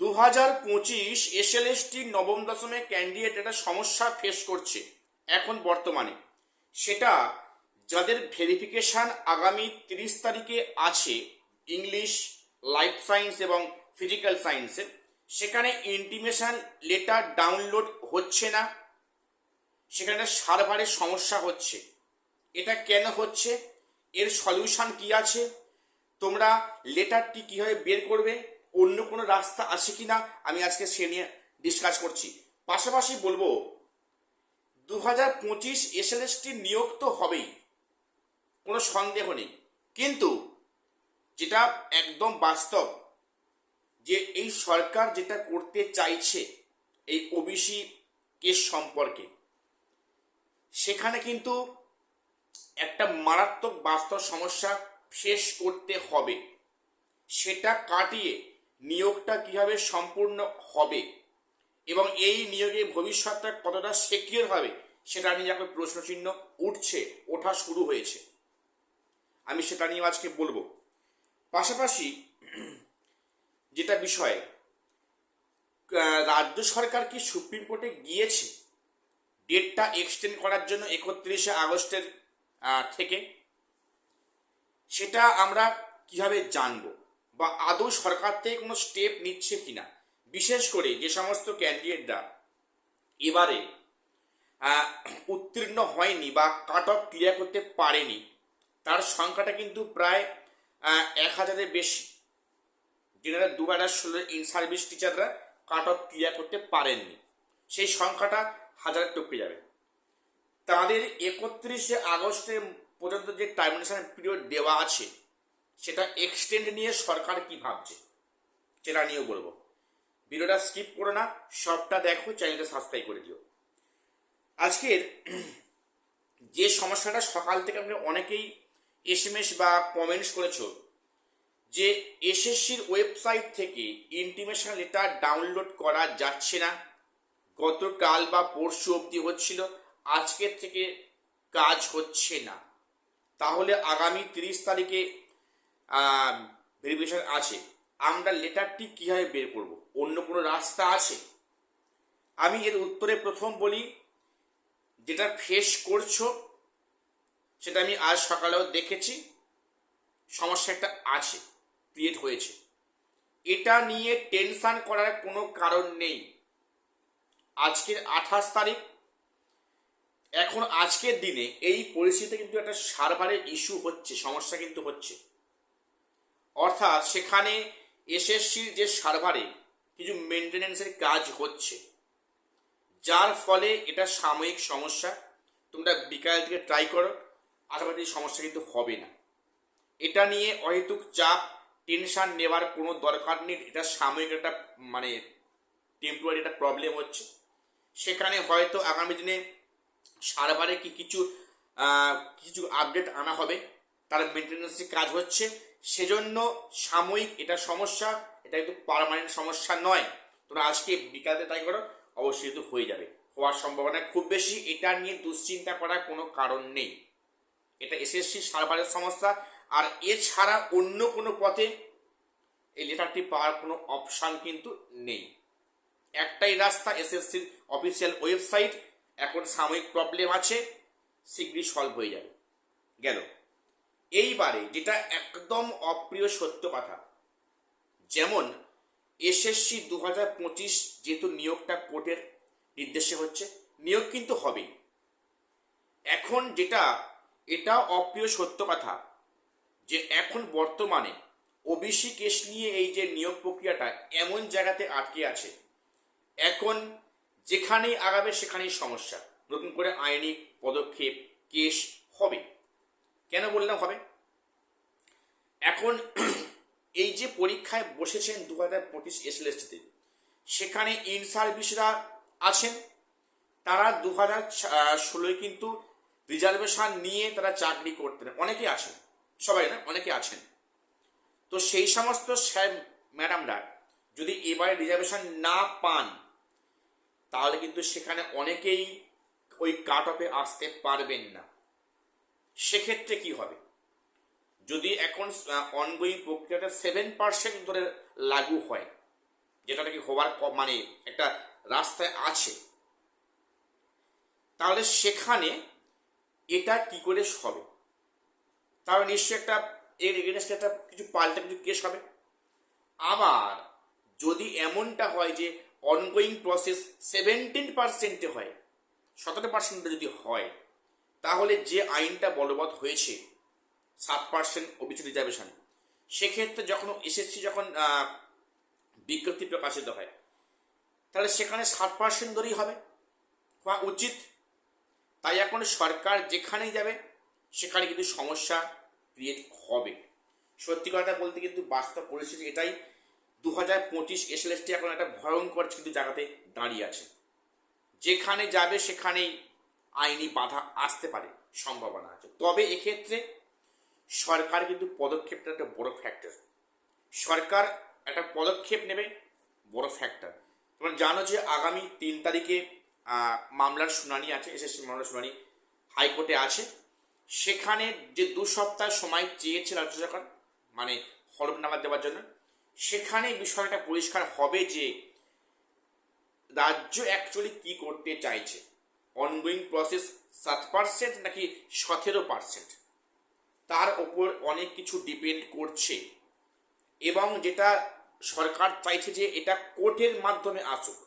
2025 SLST নবম দশমের candidate একটা সমস্যা ফেস করছে এখন বর্তমানে। সেটা যাদের ভেরিফিকেশান আগামী 30 তারিখে আছে ইংলিশ, লাইফ সায়েন্স এবং ফিজিক্যাল সায়েন্সে, সেখানে ইন্টিমেশন লেটার ডাউনলোড হচ্ছে না, সেখানে সার্ভারের সমস্যা হচ্ছে। এটা কেন হচ্ছে, এর সলিউশন কি আছে, তোমরা লেটারটি কীভাবে বের করবে, অন্য কোনো রাস্তা আছে কি না, আমি আজকে সে নিয়ে ডিসকাস করছি। পাশাপাশি বলবো 2025 এসএলএসটি নিয়োগ তো হবেই, কোনো সন্দেহ নেই, কিন্তু যেটা একদম বাস্তব যে এই সরকার যেটা করতে চাইছে এই ওবিসি কেস সম্পর্কে, সেখানে কিন্তু একটা মারাত্মক বাস্তব সমস্যা ফেস করতে হবে। সেটা কাটিয়ে নিয়োগটা কিভাবে সম্পূর্ণ হবে এবং এই নিয়োগের ভবিষ্যৎটা কতটা সিকিউর হবে, সেটা নিয়ে এখন প্রশ্নচিহ্ন ওঠা শুরু হয়েছে। আমি সেটা নিয়ে আজকে বলবো। পাশাপাশি যেটা বিষয়, রাজ্য সরকার কি সুপ্রিম কোর্টে গিয়েছে ডেটটা এক্সটেন্ড করার জন্য 31শে আগস্টের থেকে, সেটা আমরা কিভাবে জানবো, বা আদৌ সরকার থেকে কোনো স্টেপ নিচ্ছে কিনা। বিশেষ করে যে সমস্ত ক্যান্ডিডেটরা এবারে উত্তীর্ণ হয়নি বা কাট অফ ক্লিয়ার করতে পারেনি, তার সংখ্যাটা কিন্তু প্রায় 1000-এর বেশি। যেনারা 2016 ইন সার্ভিস টিচাররা কাট অফ ক্লিয়ার করতে পারেননি, সেই সংখ্যাটা 1000 টপকে যাবে। তাদের 31শে আগস্টের পর্যন্ত যে টার্মিনেশন পিরিয়ড দেওয়া আছে, সেটা এক্সটেন্ড নিয়ে সরকার কি ভাবছে সেটা নিয়েও বলবো। ভিডিওটা স্কিপ করো না, সবটা দেখো, চ্যানেলটা সাবস্ক্রাইব করে দিও। আজকের যে সমস্যাটা সকাল থেকে আপনি অনেকেই এসএমএস বা কমেন্টস করেছো, যে এসএসসির ওয়েবসাইট থেকে ইন্টিমেশন লেটার ডাউনলোড করা যাচ্ছে না, গতকাল বা পরশু অবধি হচ্ছিল, আজকের থেকে কাজ হচ্ছে না, তাহলে আগামী 30 তারিখে ভেরিফিকেশন আছে, আমরা লেটারটি কীভাবে বের করব, অন্য কোনো রাস্তা আছে? আমি এর উত্তরে প্রথম বলি, যেটা ফেস করছো সেটা আমি আজ সকালেও দেখেছি, সমস্যা একটা আছে, ক্রিয়েট হয়েছে। এটা নিয়ে টেনশন করার কোনো কারণ নেই। আজকের 28 তারিখ, এখন আজকের দিনে এই পরিস্থিতিতে কিন্তু একটা সার্ভারের ইস্যু হচ্ছে, সমস্যা কিন্তু হচ্ছে। অর্থাৎ সেখানে এসএসসির যে সার্ভারে কিছু মেনটেনেন্সের কাজ হচ্ছে, যার ফলে এটা সাময়িক সমস্যা। তোমরা বিকাল থেকে ট্রাই করো, আশা করি সমস্যা কিন্তু হবে না। এটা নিয়ে অহেতুক চাপ টেনশন নেওয়ার কোনো দরকার নেই। এটা সাময়িক একটা টেম্পোরারি একটা প্রবলেম হচ্ছে। সেখানে হয়তো আগামী দিনে সার্ভারে কিছু আপডেট আনা হবে, তার মেনটেন্যান্সের কাজ হচ্ছে, সেজন্য সাময়িক এটা সমস্যা, এটা কিন্তু পার্মানেন্ট সমস্যা নয়। তোমরা আজকে বিকালে তাই করো, অবশ্যই কিন্তু হয়ে যাবে, হওয়ার সম্ভাবনা খুব বেশি। এটা নিয়ে দুশ্চিন্তা করার কোনো কারণ নেই। এটা এসএসসি সার্ভারের সমস্যা, আর এছাড়া অন্য কোনো পথে এই লেটারটি পাওয়ার কোনো অপশান কিন্তু নেই। একটাই রাস্তা, এসএসসির অফিসিয়াল ওয়েবসাইট। এখন সাময়িক প্রবলেম আছে, শীঘ্রই সলভ হয়ে যাবে। গেল এইবারে যেটা একদম অপ্রিয় সত্য কথা, যেমন এসএসসি 2025 যেহেতু নিয়োগটা কোর্টের নির্দেশে হচ্ছে, নিয়োগ কিন্তু হবেই। এখন যেটা এটা অপ্রিয় সত্য কথা, যে এখন বর্তমানে ওবিসি কেস নিয়ে এই যে নিয়োগ প্রক্রিয়াটা এমন জায়গাতে আটকে আছে, এখন যেখানেই আগাবে সেখানেই সমস্যা, নতুন করে আইনি পদক্ষেপ, কেস হবে। কেন বললাম হবে? এখন এই যে পরীক্ষায় বসেছেন 2025 এসএলএসটিতে, সেখানে ইন সার্ভিসরা আছেন, তারা 2016 কিন্তু রিজার্ভেশন নিয়ে তারা চাকরি করতেন, অনেকে আছেন, সবাই না, অনেকে আছেন। তো সেই সমস্ত স্যার ম্যাডামরা যদি এবারে রিজার্ভেশন না পান, তাহলে কিন্তু সেখানে অনেকেই ওই কাট অফে আসতে পারবেন না। সেক্ষেত্রে কি হবে? যদি এখন অনগোয়িং প্রক্রিয়াটা 7% ধরে লাগু হয়, যেটা নাকি হওয়ার মানে একটা রাস্তায় আছে, তাহলে সেখানে এটা কি করে হবে? তাহলে নিশ্চয়ই একটা এর এগেনস্টে একটা কিছু পাল্টা কিছু কেস হবে। আবার যদি এমনটা হয় যে অনগোয়িং প্রসেস 17% হয়, 17% যদি হয়, তাহলে যে আইনটা বলবৎ হয়েছে 7% ওবিসি রিজার্ভেশন, সেক্ষেত্রে যখন এসএসসি যখন বিজ্ঞপ্তি প্রকাশিত হয়, তাহলে সেখানে 7% ধরেই হবে হওয়া উচিত। তাই এখন সরকার যেখানেই যাবে সেখানে কিন্তু সমস্যা ক্রিয়েট হবে। সত্যি কথা বলতে কিন্তু বাস্তব পরিস্থিতি এটাই। 2025 এসএলএসটি এখন একটা ভয়ঙ্কর কিন্তু জায়গাতে দাঁড়িয়ে আছে। যেখানে যাবে সেখানেই আইনি বাধা আসতে পারে, সম্ভাবনা আছে। তবে এক্ষেত্রে সরকার কিন্তু পদক্ষেপটা একটা বড় ফ্যাক্টর। সরকার একটা পদক্ষেপ নেবে, বড় ফ্যাক্টর। তোমরা জানো যে আগামী 3 তারিখে মামলার শুনানি আছে, এসএসসি মামলার শুনানি হাইকোর্টে আছে। সেখানে যে 2 সপ্তাহ সময় চেয়েছে রাজ্য সরকার, মানে হলফনামা দেওয়ার জন্য, সেখানে বিষয়টা পরিষ্কার হবে যে রাজ্য অ্যাকচুয়ালি কি করতে চাইছে। অনগোয়িং প্রসেস 7% নাকি 17%, তার ওপর অনেক কিছু ডিপেন্ড করছে। এবং যেটা সরকার চাইছে যে এটা কোর্টের মাধ্যমে আসুক,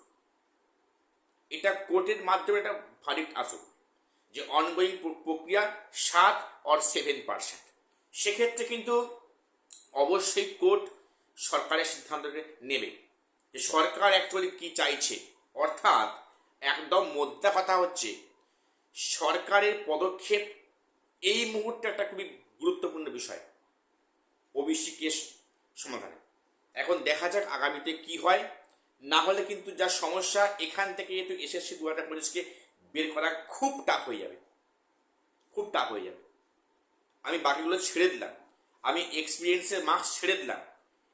এটা কোর্টের মাধ্যমে একটা ভার্ডিক্ট আসুক যে অনগোয়িং প্রক্রিয়া 7 or 7%। সেক্ষেত্রে কিন্তু অবশ্যই কোর্ট সরকারের সিদ্ধান্তকে নেবে যে সরকার অ্যাকচুয়ালি কি চাইছে। অর্থাৎ একদম মোদ্দা কথা হচ্ছে সরকারের পদক্ষেপ এই মুহূর্তে একটা খুবই গুরুত্বপূর্ণ বিষয় ওবিসি কেস সমাধানে। এখন দেখা যাক আগামীতে কি হয়। না হলে কিন্তু যা সমস্যা, এখান থেকে যেহেতু এসএসসি 2025কে বের করা খুব টাফ হয়ে যাবে, খুব টাফ হয়ে যাবে। আমি বাকিগুলো ছেড়ে দিলাম, আমি এক্সপিরিয়েন্সের মার্কস ছেড়ে দিলাম,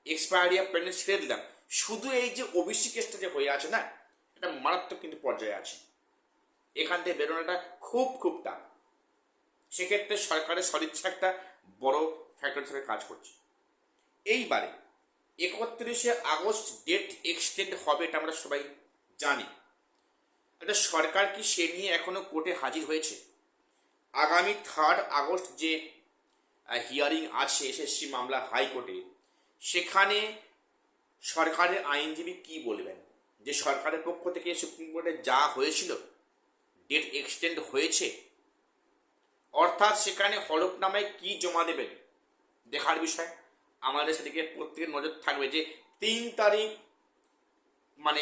এক্সপায়ারি অফ পেমেন্ট ছেড়ে দিলাম। শুধু এই যে ওবিসি কেসটা যে হয়ে আছে না, এটা মারাত্মক কিন্তু পর্যায়ে আছে। এখান থেকে বেরোনোটা খুব খুব টাফ। সেক্ষেত্রে সরকারের সদিচ্ছা একটা বড় ফ্যাক্টর হিসেবে কাজ করছে। এইবারে 31শে আগস্ট ডেট এক্সটেন্ড হবে, এটা আমরা সবাই জানি। এটা সরকার কি সে নিয়ে এখনো কোর্টে হাজির হয়েছে? আগামী 3 আগস্ট যে হিয়ারিং আছে এসএসসি মামলা হাইকোর্টে, সেখানে সরকারের আইনজীবী কি বলবেন যে সরকারের পক্ষ থেকে সুপ্রিম কোর্টে যা হয়েছিল ডেট এক্সটেন্ড হয়েছে, অর্থাৎ সেখানে হলফনামায় কি জমা দেবেন দেখার বিষয়। আমাদের সেদিকে প্রত্যেকের নজর থাকবে যে 3 তারিখ মানে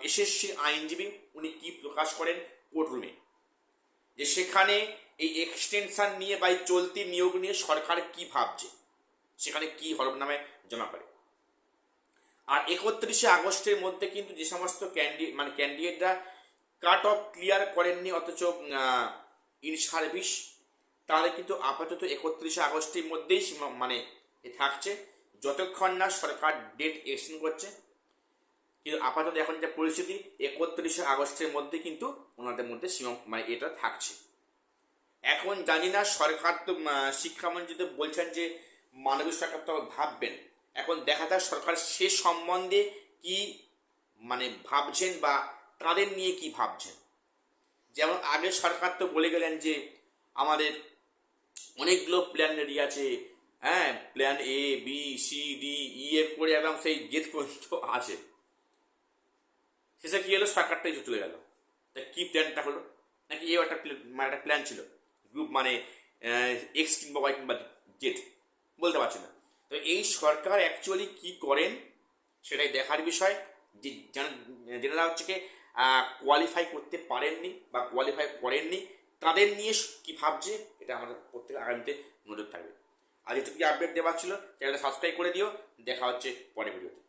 এসএসসি আইনজীবী উনি কি প্রকাশ করেন কোর্টরুমে, যে সেখানে এই এক্সটেনশন নিয়ে বা এই চলতি নিয়োগ নিয়ে সরকার কি ভাবছে, সেখানে কি হলফনামায় জমা করে। আর 31শে আগস্টের মধ্যে কিন্তু যে সমস্ত ক্যান্ডিডেটরা কাট অফ ক্লিয়ার করেননি অথচ ইন সার্ভিস, তাহলে কিন্তু আপাতত 31শে আগস্টের মধ্যেই মানে থাকছে, যতক্ষণ না সরকার ডেট এক্সটেন্ড করছে। কিন্তু আপাতত এখন যে পরিস্থিতি 31শে আগস্টের মধ্যে কিন্তু ওনাদের মধ্যে মানে এটা থাকছে। এখন জানি না, সরকার তো শিক্ষামন্ত্রী তো বলছেন যে মানবিক সরকার তো ভাববেন। এখন দেখা যাক সরকার সে সম্বন্ধে কি মানে ভাবছেন বা তাদের নিয়ে কি ভাবছেন। যেমন আগে সরকার তো বলে গেলেন যে আমাদের অনেকগুলো প্ল্যান রেডি আছে, হ্যাঁ, plan A B C D E এর করে একদম সেই জেদ পর্যন্ত আছে। শেষে কি হলো, সরকারটাই চলে গেল। তা কি প্ল্যানটা হলো, নাকি এও একটা একটা প্ল্যান ছিল, গ্রুপ মানে এক্স কিংবা ওয়াই কিংবা জেড, বলতে পারছি না। তো এই সরকার অ্যাকচুয়ালি কি করেন সেটাই দেখার বিষয়। যে যারা হচ্ছে কি কোয়ালিফাই করতে পারেননি বা কোয়ালিফাই করেননি, তাদের নিয়ে কি ভাবছে, এটা আমাদের প্রত্যেক আগামীতে নজর থাকবে। আর যেটুকু আপডেট দেওয়া ছিল চ্যানেলটা সাবস্ক্রাইব করে দিও। দেখা হচ্ছে পরের ভিডিওতে।